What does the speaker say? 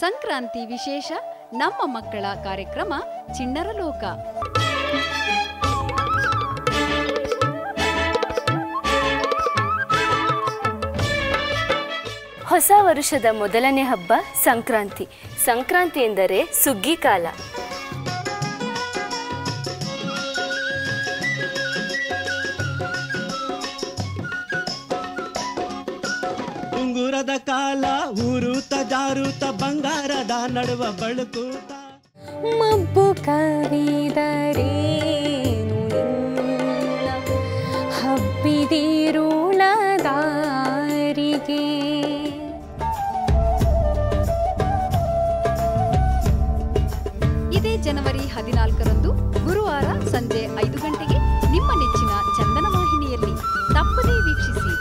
ಸಂಕ್ರಾಂತಿ ವಿಶೇಷ ನಮ್ಮ ಮಕ್ಕಳ ಕಾರ್ಯಕ್ರಮ ಚಿಣ್ಣರ ಲೋಕ. ಹೊಸ ವರುಷದ ಮೊದಲನೇ ಹಬ್ಬ ಸಂಕ್ರಾಂತಿ. ಸಂಕ್ರಾಂತಿ ಎಂದರೆ ಸುಗ್ಗಿ ಕಾಲ. ಉಂಗುರದ ಕಾಲ ಊರೂತ ಜಾರೂತ ಬಂಗಾರದ ನಡುವ ಬಳುಕೂತ ಮಬ್ಬು ಕವಿದರೇನು ಹಬ್ಬಿದಿರುಳದಾರಿಗೆ. ಇದೇ ಜನವರಿ 14ರಂದು ಗುರುವಾರ ಸಂಜೆ 5 ಗಂಟೆಗೆ ನಿಮ್ಮ ನೆಚ್ಚಿನ ಚಂದನ ವಾಹಿನಿಯಲ್ಲಿ ತಪ್ಪದೇ ವೀಕ್ಷಿಸಿ.